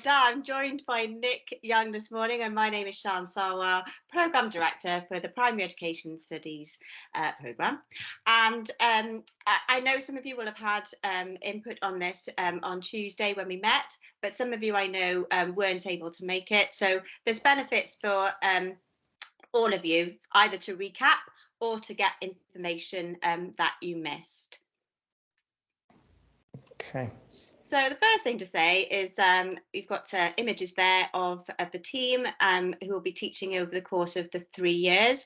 da. I'm joined by Nick Young this morning, and my name is Sian Sarwar, Programme Director for the Primary Education Studies programme. And I know some of you will have had input on this on Tuesday when we met, but some of you I know weren't able to make it. So there's benefits for all of you, either to recap or to get information that you missed. Okay. So the first thing to say is you've got images there of the team who will be teaching over the course of the 3 years.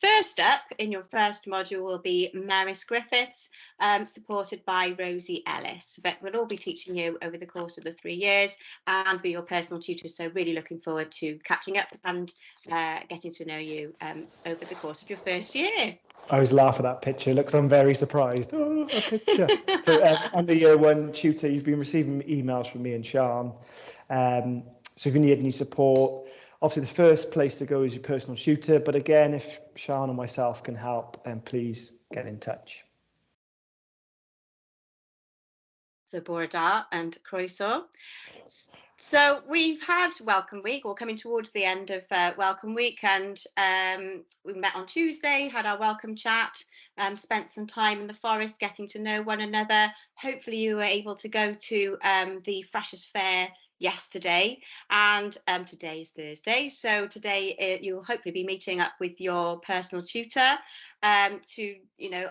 First up in your first module will be Maris Griffiths, supported by Rosie Ellis. But we'll all be teaching you over the course of the 3 years and be your personal tutors. So really looking forward to catching up and getting to know you over the course of your first year. I always laugh at that picture. Looks, I'm very surprised. Oh, a picture. So I'm the year one tutor. You've been receiving emails from me and Sian. So if you need any support, obviously the first place to go is your personal tutor. But again, if Sian or myself can help, then please get in touch. So Bore da and Croeso. So we've had Welcome Week, or coming towards the end of Welcome Week, and we met on Tuesday, had our welcome chat, spent some time in the forest getting to know one another. Hopefully you were able to go to the Freshers' Fair yesterday, and today is Thursday, so today you'll hopefully be meeting up with your personal tutor to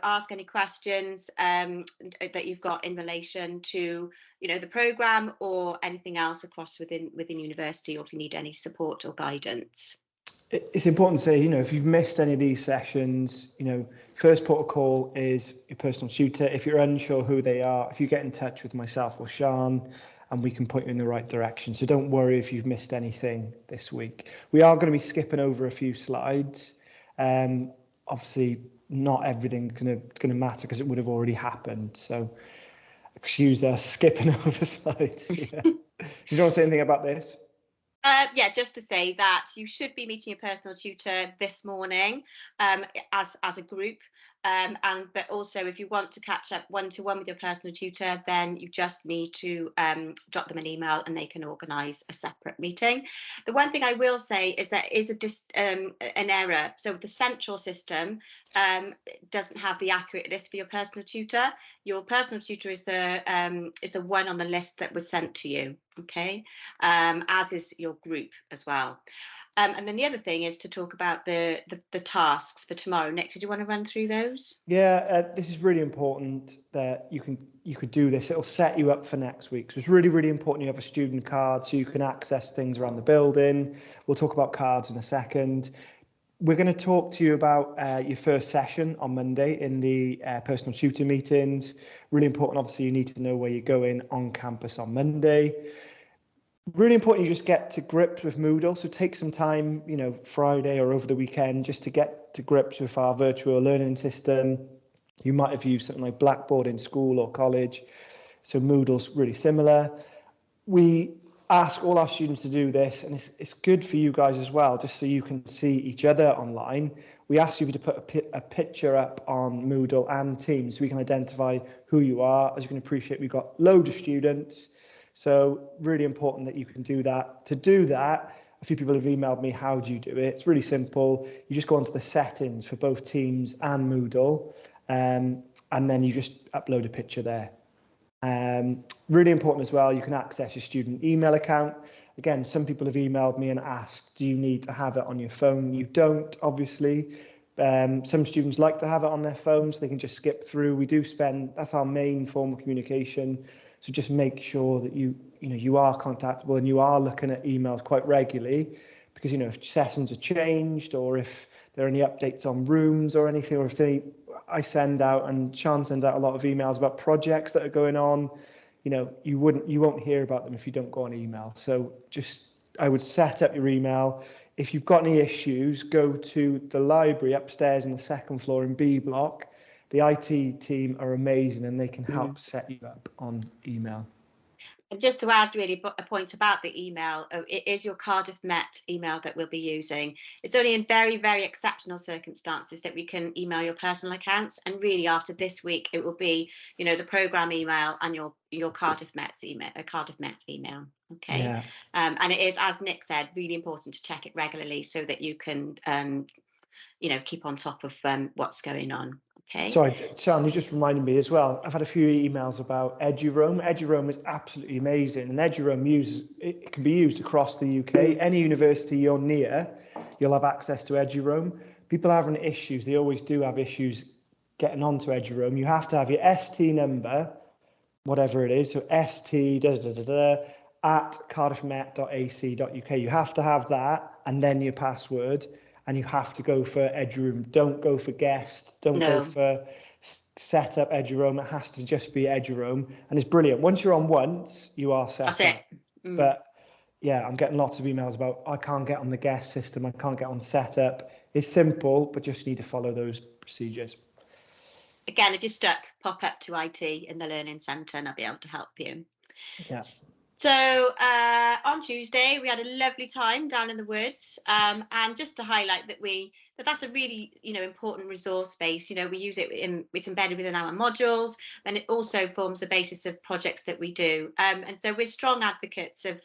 ask any questions that you've got in relation to the programme or anything else across within university, or if you need any support or guidance. It's important to say, if you've missed any of these sessions, first protocol is your personal tutor. If you're unsure who they are, if you get in touch with myself or Sian, and we can point you in the right direction. So don't worry if you've missed anything this week. We are going to be skipping over a few slides. Obviously, not everything's going to matter because it would have already happened. So excuse us skipping over slides. Yeah. Do you want to say anything about this? Yeah, just to say that you should be meeting your personal tutor this morning as a group. But also, if you want to catch up one-to-one with your personal tutor, then you just need to drop them an email and they can organise a separate meeting. The one thing I will say is there is an error. So the central system doesn't have the accurate list for your personal tutor. Your personal tutor is the one on the list that was sent to you, okay, as is your group as well. And then the other thing is to talk about the tasks for tomorrow. Nick, did you want to run through those? Yeah, this is really important that you could do this. It'll set you up for next week. So it's really, really important you have a student card so you can access things around the building. We'll talk about cards in a second. We're going to talk to you about your first session on Monday in the personal tutor meetings. Really important, obviously, you need to know where you're going on campus on Monday. Really important you just get to grips with Moodle. So take some time, Friday or over the weekend, just to get to grips with our virtual learning system. You might have used something like Blackboard in school or college. So Moodle's really similar. We ask all our students to do this, and it's good for you guys as well, just so you can see each other online. We ask you to put a picture up on Moodle and Teams so we can identify who you are. As you can appreciate, we've got loads of students. So really important that you can do that. To do that, a few people have emailed me, how do you do it? It's really simple. You just go onto the settings for both Teams and Moodle, and then you just upload a picture there. Really important as well, you can access your student email account. Again, some people have emailed me and asked, do you need to have it on your phone? You don't, obviously. Some students like to have it on their phones, they can just skip through. That's our main form of communication. So just make sure that you are contactable and you are looking at emails quite regularly, because if sessions are changed or if there are any updates on rooms or anything, or if I send out and Sian sends out a lot of emails about projects that are going on, you won't hear about them if you don't go on email. So I would set up your email. If you've got any issues, go to the library upstairs in the second floor in B block. The IT team are amazing and they can help set you up on email. And just to add really a point about the email, it is your Cardiff Met email that we'll be using. It's only in very, very exceptional circumstances that we can email your personal accounts. And really after this week, it will be, the programme email and your Cardiff Met's email, Cardiff Met email. Okay. Yeah. And it is, as Nick said, really important to check it regularly so that you can, keep on top of what's going on. Okay. Sorry, Sian, you just reminded me as well. I've had a few emails about EduRoam. EduRoam is absolutely amazing, and EduRoam it can be used across the UK. Any university you're near, you'll have access to EduRoam. People having issues, they always do have issues getting onto EduRoam. You have to have your ST number, whatever it is, so ST at cardiffmet.ac.uk. You have to have that, and then your password. And you have to go for EduRoam. Don't go for guest. Don't go for set up EduRoam. It has to just be EduRoam. And it's brilliant. Once you're on once, you are set up. That's it. But yeah, I'm getting lots of emails about I can't get on the guest system. I can't get on setup. It's simple, but just need to follow those procedures. Again, if you're stuck, pop up to IT in the Learning Centre and I'll be able to help you. Yes. So on Tuesday, we had a lovely time down in the woods, and just to highlight that's a really important resource space. We use it it's embedded within our modules, and it also forms the basis of projects that we do. And so we're strong advocates of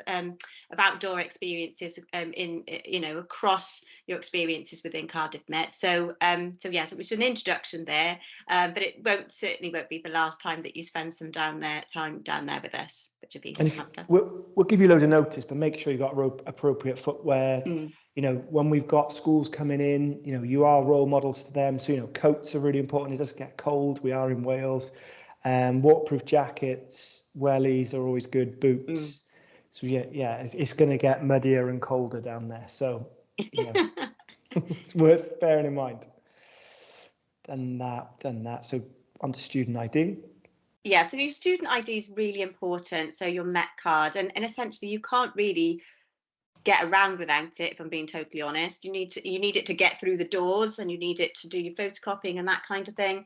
outdoor experiences across your experiences within Cardiff Met. So yes, it was an introduction there, but it certainly won't be the last time that you spend some time down there with us, which would be fantastic. We'll give you loads of notice, but make sure you got appropriate footwear. When we've got schools coming in, you are role models to them. So, coats are really important. It doesn't get cold. We are in Wales. Waterproof jackets, wellies are always good, boots. So yeah, it's going to get muddier and colder down there. So, it's worth bearing in mind. Done that. So on to student ID. Yeah, so your student ID is really important. So your Met card, and essentially you can't really get around without it, if I'm being totally honest. You need it to get through the doors, and you need it to do your photocopying and that kind of thing.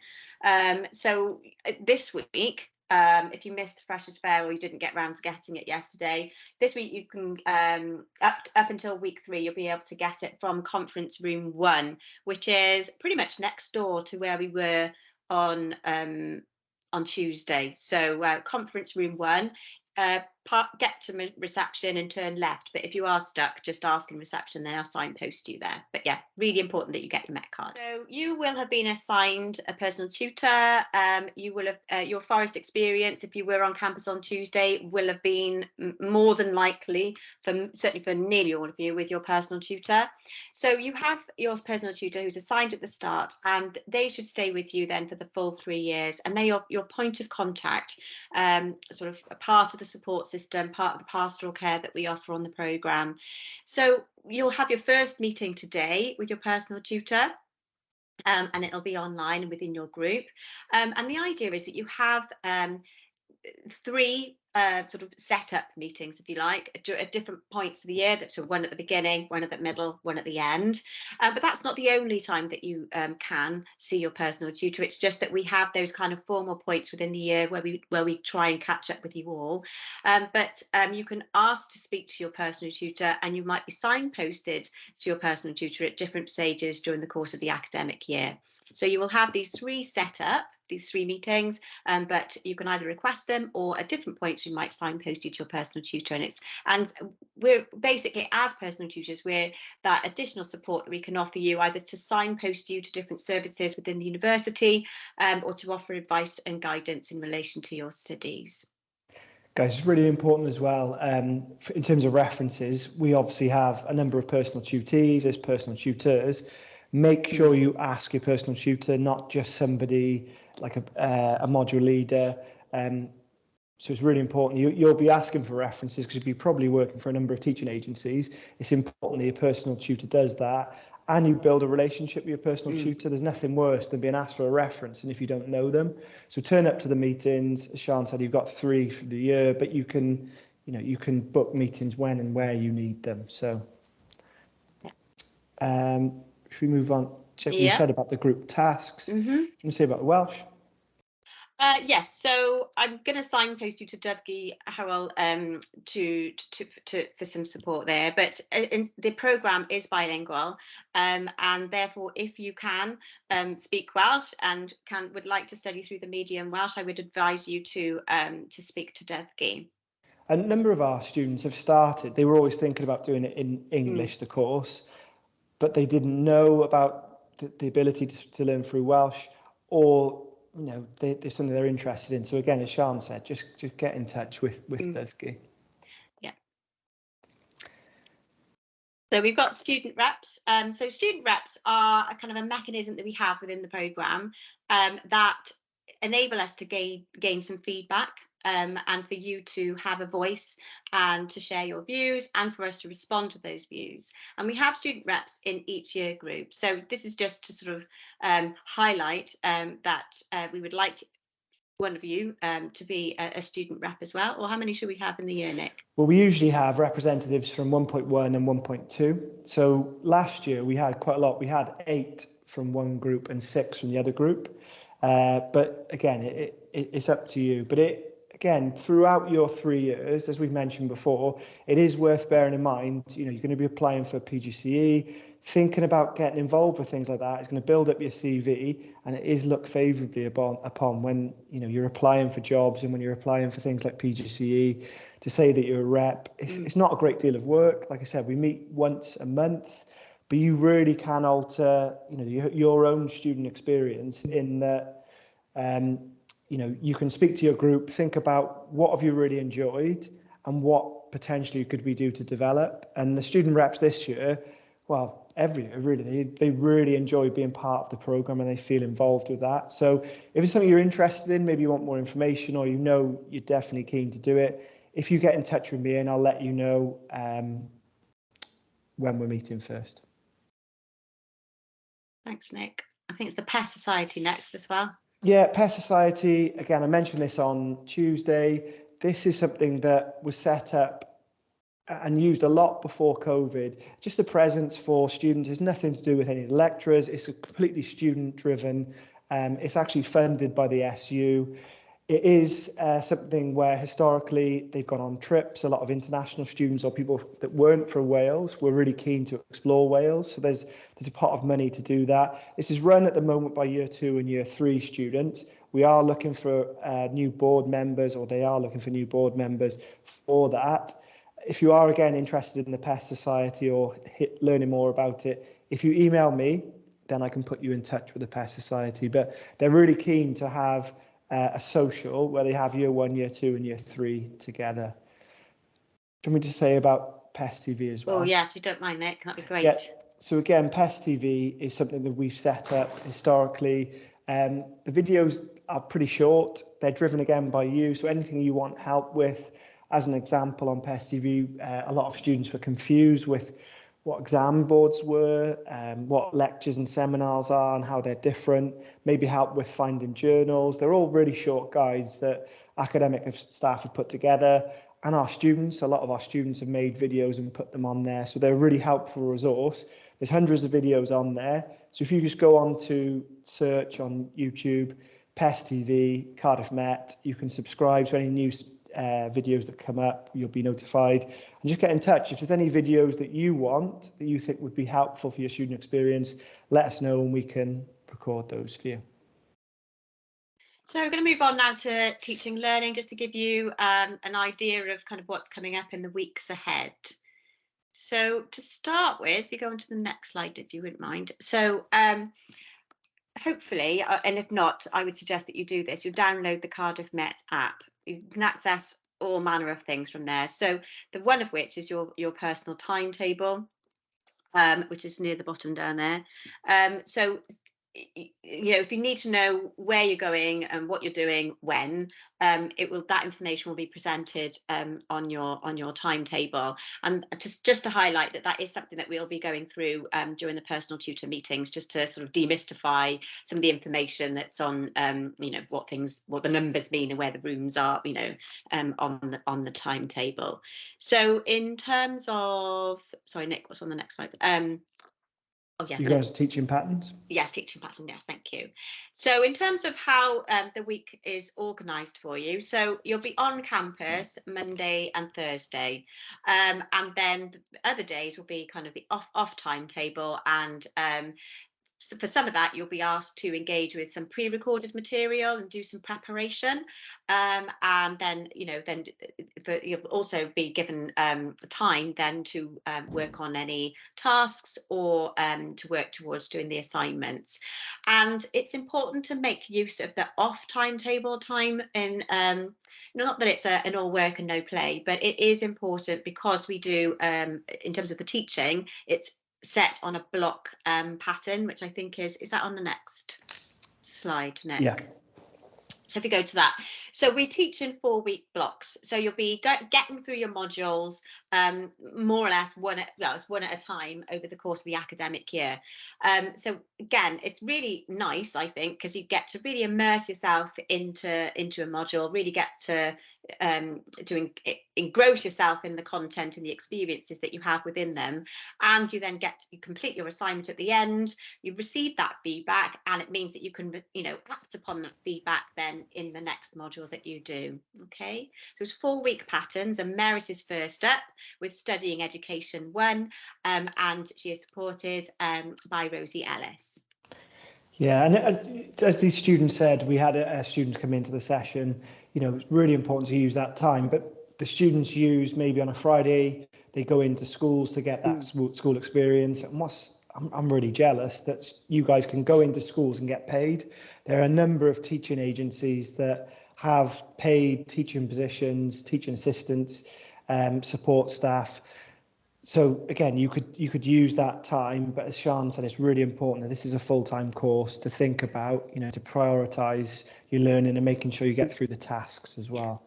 So this week, if you missed the Freshers' Fair or you didn't get around to getting it yesterday, this week you can up until week 3 you'll be able to get it from Conference Room 1, which is pretty much next door to where we were on Tuesday. So Conference Room 1, get to reception and turn left, but if you are stuck, just ask in reception, then I'll signpost you there. But yeah, really important that you get your Met card. So you will have been assigned a personal tutor. You will have your forest experience, if you were on campus on Tuesday, will have been more than likely, certainly for nearly all of you, with your personal tutor. So you have your personal tutor who's assigned at the start, and they should stay with you then for the full 3 years, and they are your point of contact, sort of a part of the support system, part of the pastoral care that we offer on the programme. So you'll have your first meeting today with your personal tutor, and it'll be online and within your group. And the idea is that you have 3 sort of setup meetings, if you like, at different points of the year. So one at the beginning, one at the middle, one at the end. But that's not the only time that you can see your personal tutor. It's just that we have those kind of formal points within the year where we try and catch up with you all. But you can ask to speak to your personal tutor, and you might be signposted to your personal tutor at different stages during the course of the academic year. So you will have these 3 set up, these 3 meetings, but you can either request them, or at different points we might signpost you to your personal tutor. And we're basically, as personal tutors, we're that additional support that we can offer you, either to signpost you to different services within the university, or to offer advice and guidance in relation to your studies. Guys, it's really important as well. In terms of references, we obviously have a number of personal tutees as personal tutors. Make sure you ask your personal tutor, not just somebody like a module leader. So it's really important. You'll be asking for references because you'll be probably working for a number of teaching agencies. It's important that your personal tutor does that, and you build a relationship with your personal tutor. There's nothing worse than being asked for a reference and if you don't know them. So turn up to the meetings. As Sian said, you've got 3 for the year, but you can book meetings when and where you need them. So should we move on? Check what you said about the group tasks. Do you want to say about Welsh? Yes, so I'm going to signpost you to Dudley Howell for some support there. But the programme is bilingual, and therefore, if you can speak Welsh and would like to study through the medium Welsh, I would advise you to speak to Dudley. A number of our students have started. They were always thinking about doing it in English, the course, but they didn't know about the ability to learn through Welsh, or there's something they're interested in. So again, as Sian said, just get in touch with Dudley. Yeah. So we've got student reps. So student reps are a kind of a mechanism that we have within the programme that enable us to gain some feedback, and for you to have a voice and to share your views, and for us to respond to those views. And we have student reps in each year group. So this is just to sort of highlight that we would like one of you to be a student rep as well. Or how many should we have in the year, Nick? Well, we usually have representatives from 1.1 and 1.2. So last year we had quite a lot. We had 8 from one group and 6 from the other group. But again, it's up to you. But again, throughout your 3 years, as we've mentioned before, it is worth bearing in mind, you're going to be applying for PGCE, thinking about getting involved with things like that. It's going to build up your CV, and it is looked favourably upon when you're applying for jobs and when you're applying for things like PGCE. To say that you're a rep, it's not a great deal of work. Like I said, we meet once a month, but you really can alter your own student experience in that. You can speak to your group, think about what have you really enjoyed and what potentially could we do to develop. And the student reps this year, well, every year really, they really enjoy being part of the programme and they feel involved with that. So if it's something you're interested in, maybe you want more information, or you're definitely keen to do it, if you get in touch with me, and I'll let you know when we're meeting first. Thanks, Nick. I think it's the Pest Society next as well. Yeah, Pest Society, again, I mentioned this on Tuesday. This is something that was set up and used a lot before COVID. Just the presence for students is nothing to do with any of the lecturers. It's a completely student driven. It's actually funded by the SU. It is something where historically they've gone on trips. A lot of international students or people that weren't from Wales were really keen to explore Wales. So there's a pot of money to do that. This is run at the moment by year 2 and year 3 students. We are looking for new board members, or they are looking for new board members for that. If you are again interested in the Pest Society or learning more about it, if you email me, then I can put you in touch with the Pest Society. But they're really keen to have a social where they have year 1, year 2 and year 3 together. Do you want me to say about Pest TV as well? Oh yes, if you don't mind, Nick, that'd be great. Yeah. So again, Pest TV is something that we've set up historically. The videos are pretty short. They're driven again by you. So anything you want help with, as an example on Pest TV, a lot of students were confused with what exam boards were, what lectures and seminars are and how they're different, maybe help with finding journals. They're all really short guides that academic staff have put together, and a lot of our students have made videos and put them on there. So they're a really helpful resource. There's hundreds of videos on there. So if you just go on to search on YouTube, Pest TV, Cardiff Met, you can subscribe to any new videos that come up. You'll be notified, and just get in touch if there's any videos that you want that you think would be helpful for your student experience. Let us know and we can record those for you. So we're going to move on now to teaching learning, just to give you an idea of kind of what's coming up in the weeks ahead. So to start with, we go on to the next slide if you wouldn't mind. So hopefully, and if not, I would suggest that you do this. You download the Cardiff Met app. You can access all manner of things from there. So the one of which is your personal timetable, which is near the bottom down there. So if you need to know where you're going and what you're doing when, that information will be presented on your timetable. And just to highlight that is something that we'll be going through during the personal tutor meetings, just to sort of demystify some of the information that's on what the numbers mean and where the rooms are, on the timetable. So in terms of, sorry Nick, what's on the next slide? Oh yeah, You guys teaching patterns? Yes, teaching pattern. Yeah, thank you. So in terms of how the week is organised for you, so you'll be on campus Monday and Thursday, and then the other days will be kind of the off timetable, and so for some of that, you'll be asked to engage with some pre-recorded material and do some preparation, and then you'll also be given time then to work on any tasks or to work towards doing the assignments. And it's important to make use of the off timetable time in not that it's an all work and no play, but it is important because we do in terms of the teaching, it's set on a block pattern, which I think is that on the next slide, Nick? Yeah. So if you go to that, so we teach in 4-week blocks. So you'll be getting through your modules more or less one at a time over the course of the academic year. So again, it's really nice, I think, because you get to really immerse yourself into a module, really get to engross yourself in the content and the experiences that you have within them, and you then you complete your assignment at the end. You receive that feedback, and it means that you can act upon that feedback then in the next module that you do. Okay, so it's 4-week patterns, and Maris is first up with Studying Education 1, and she is supported by Rosie Ellis. Yeah, and as the student said, we had a student come into the session. It's really important to use that time, but the students use maybe on a Friday, they go into schools to get that school experience. And I'm really jealous that you guys can go into schools and get paid. There are a number of teaching agencies that have paid teaching positions, teaching assistants, support staff. So again, you could use that time, but as Sian said, it's really important that this is a full-time course to think about, to prioritise your learning and making sure you get through the tasks as well.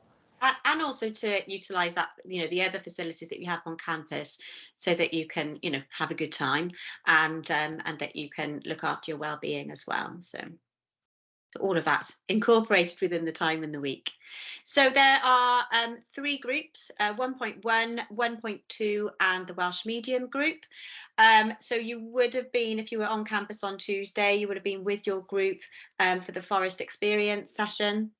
And also to utilise that, the other facilities that you have on campus, so that you can, have a good time, and that you can look after your well-being as well. So all of that incorporated within the time in the week. So there are 3 groups, 1.1, 1.2 and the Welsh medium group. So you would have been, if you were on campus on Tuesday, you would have been with your group for the Forest Experience session.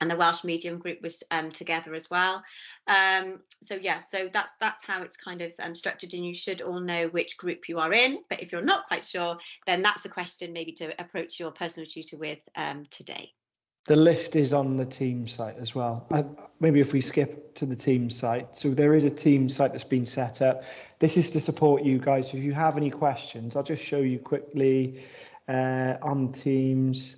And the Welsh medium group was together as well. So that's how it's kind of structured, and you should all know which group you are in. But if you're not quite sure, then that's a question maybe to approach your personal tutor with today. The list is on the team site as well. Maybe if we skip to the team site. So there is a team site that's been set up. This is to support you guys. So if you have any questions, I'll just show you quickly on Teams.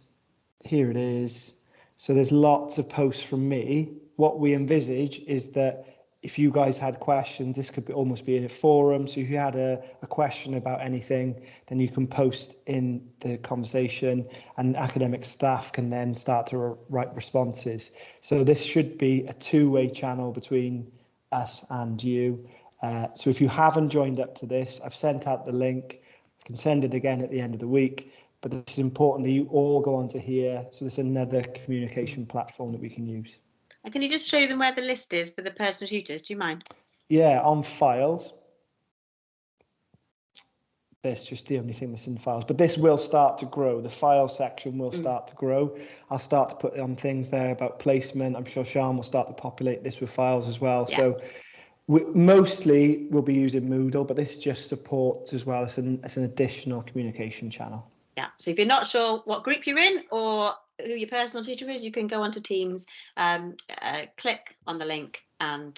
Here it is. So there's lots of posts from me. What we envisage is that if you guys had questions, this could almost be in a forum. So if you had a question about anything, then you can post in the conversation, and academic staff can then start to write responses. So this should be a 2-way channel between us and you. So if you haven't joined up to this, I've sent out the link. I can send it again at the end of the week. But it's important that you all go onto here. So there's another communication platform that we can use. And can you just show them where the list is for the personal tutors? Do you mind? Yeah, on files. That's just the only thing that's in files. But this will start to grow. The file section will start to grow. I'll start to put on things there about placement. I'm sure Sian will start to populate this with files as well. Yeah. So mostly we'll be using Moodle, but this just supports as well as an additional communication channel. Yeah, so if you're not sure what group you're in or who your personal teacher is, you can go onto Teams, click on the link, and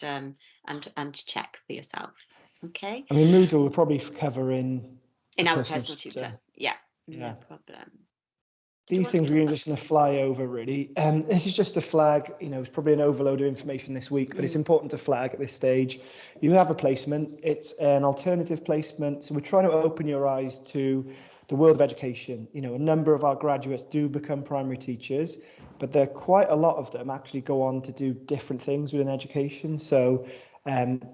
check for yourself. Okay. I mean, Moodle will probably cover in our personal tutor. Yeah, no problem. These things we're just going to fly over, really. This is just a flag. It's probably an overload of information this week, but it's important to flag at this stage. You have a placement. It's an alternative placement, so we're trying to open your eyes to the world of education. A number of our graduates do become primary teachers, but there are quite a lot of them actually go on to do different things within education. So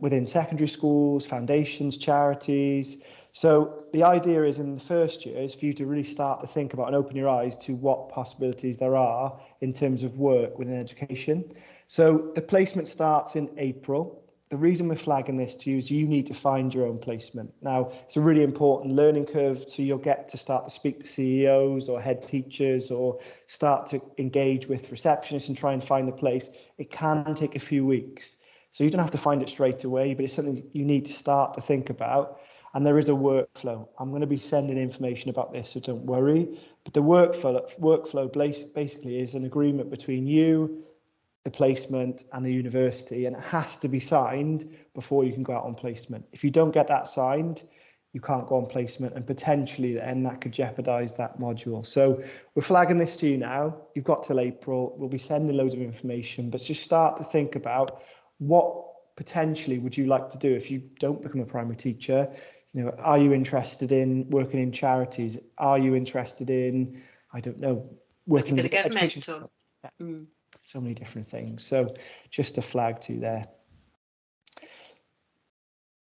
within secondary schools, foundations, charities. So the idea is in the first year is for you to really start to think about and open your eyes to what possibilities there are in terms of work within education. So the placement starts in April. the reason we're flagging this to you is you need to find your own placement. Now, it's a really important learning curve, so you'll get to start to speak to CEOs or head teachers or start to engage with receptionists and try and find a place. It can take a few weeks. So you don't have to find it straight away, but it's something you need to start to think about. And there is a workflow. I'm going to be sending information about this, so don't worry. But the workflow basically is an agreement between you, the placement, and the university, and it has to be signed before you can go out on placement. If you don't get that signed, you can't go on placement, and potentially then that could jeopardize that module. So we're flagging this to you now. You've got till April. We'll be sending loads of information, but just start to think about what potentially would you like to do if you don't become a primary teacher. You know, are you interested in working in charities? Are you interested in, I don't know, working with with the government? education? Yeah. So many different things. So just a flag to you there.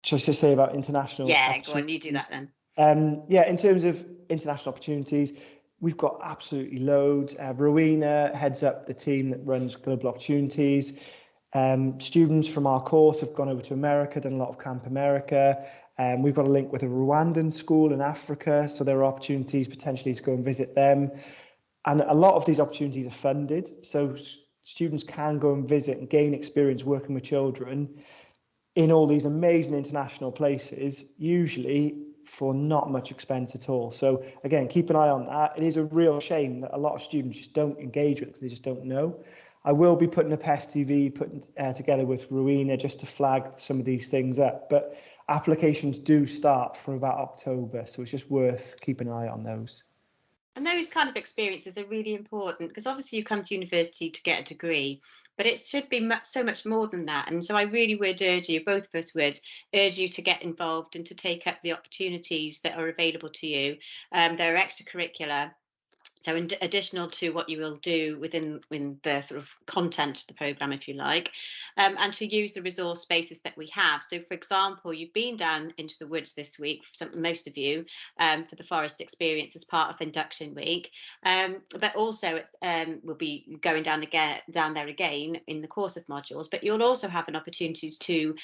Just to say about international. Yeah, go on, you do that then. Yeah, in terms of international opportunities, we've got absolutely loads. Rowena heads up the team that runs Global Opportunities. Students from our course have gone over to America, done a lot of Camp America. We've got a link with a Rwandan school in Africa, so there are opportunities potentially to go and visit them. And a lot of these opportunities are funded, so students can go and visit and gain experience working with children in all these amazing international places, usually for not much expense at all. So again, keep an eye on that. It is a real shame that a lot of students just don't engage with it because they just don't know. I will be putting a PES TV together with Rowena just to flag some of these things up, but applications do start from about October, so it's just worth keeping an eye on those. And those kind of experiences are really important because obviously you come to university to get a degree, but it should be so much more than that. And so I really would urge you, both of us would urge you to get involved and to take up the opportunities that are available to you. They're extracurricular. So in additional to what you will do within the sort of content of the programme, if you like, and to use the resource spaces that we have. So, for example, you've been down into the woods this week, most of you, for the forest experience as part of induction week. But also we'll be going down there again in the course of modules. But you'll also have an opportunity to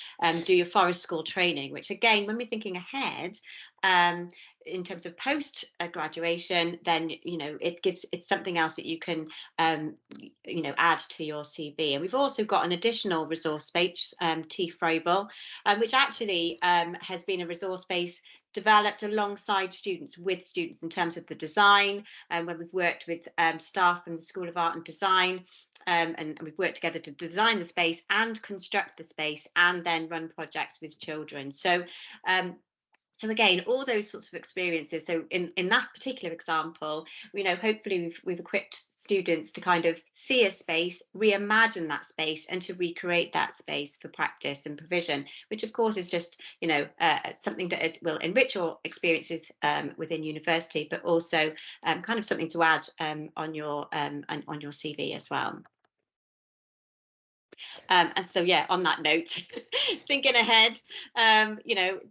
do your forest school training, which again, when we're thinking ahead, in terms of post graduation, then it's something else that you can add to your CV. And we've also got an additional resource space, T Frobel, which actually has been a resource space developed alongside students, with students in terms of the design, and when we've worked with staff from the School of Art and Design, and we've worked together to design the space and construct the space and then run projects with children. So again, all those sorts of experiences. So in that particular example, hopefully we've equipped students to kind of see a space, reimagine that space, and to recreate that space for practice and provision, which of course is just something that will enrich your experiences within university, but also kind of something to add on your CV as well. And so, yeah, on that note, thinking ahead,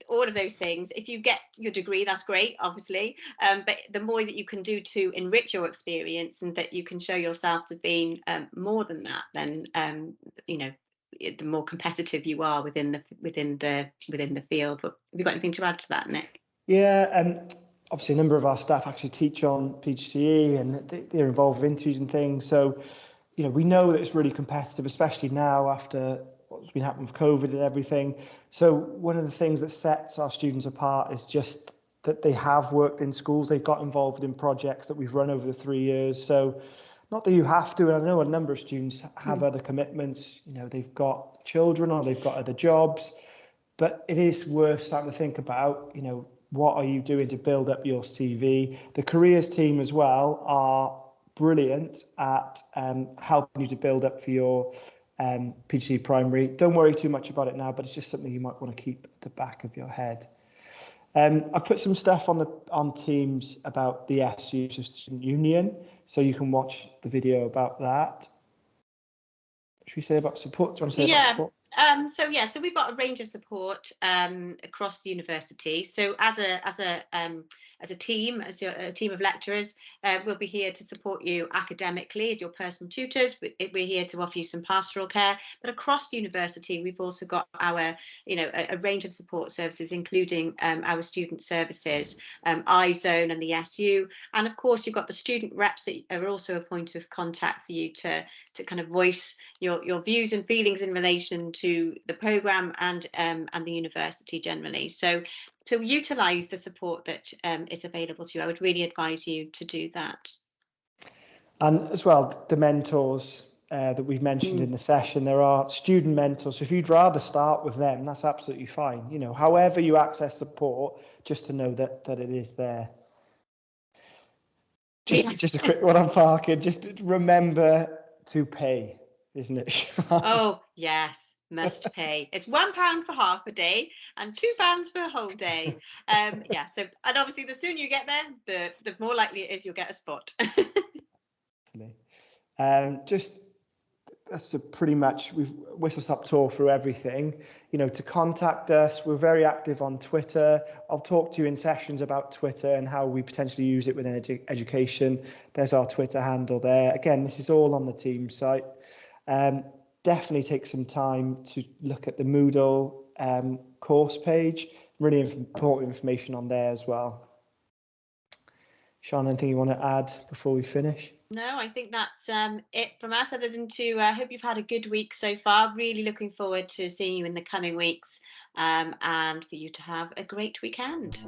all of those things, if you get your degree, that's great, obviously. But the more that you can do to enrich your experience and that you can show yourself to being more than that, then, the more competitive you are within the field. But have you got anything to add to that, Nick? Yeah, obviously a number of our staff actually teach on PGCE and they're involved with interviews and things. So, we know that it's really competitive, especially now after what's been happening with COVID and everything. So one of the things that sets our students apart is just that they have worked in schools. They've got involved in projects that we've run over the 3 years. So not that you have to, and I know a number of students have other commitments. They've got children or they've got other jobs, but it is worth starting to think about, what are you doing to build up your CV? The careers team as well are brilliant at helping you to build up for your PGCE primary. Don't worry too much about it now, but it's just something you might want to keep at the back of your head. I've put some stuff on Teams about the SU Student Union, so you can watch the video about that. Should we say about support? Do you want to say about support? So we've got a range of support across the university. So as a team, a team of lecturers, we'll be here to support you academically as your personal tutors. We're here to offer you some pastoral care. But across the university, we've also got our, a range of support services, including our student services, iZone and the SU, and of course you've got the student reps that are also a point of contact for you to kind of voice your views and feelings in relation to the programme and the university generally. So to utilise the support that is available to you, I would really advise you to do that. And as well, the mentors that we've mentioned in the session, there are student mentors. So if you'd rather start with them, that's absolutely fine. However you access support, just to know that it is there. Just a quick one on parking. Just remember to pay, isn't it? Oh yes, must pay. It's £1 for half a day and £2 for a whole day. So, and obviously the sooner you get there, the more likely it is you'll get a spot. That's pretty much, we've whistle-stop tour through everything. To contact us, we're very active on Twitter. I'll talk to you in sessions about Twitter and how we potentially use it within education. There's our Twitter handle there. Again, this is all on the team site. Definitely take some time to look at the Moodle course page. Really important information on there as well. Sian, anything you want to add before we finish? No, I think that's it from us, other than to hope you've had a good week so far. Really looking forward to seeing you in the coming weeks and for you to have a great weekend.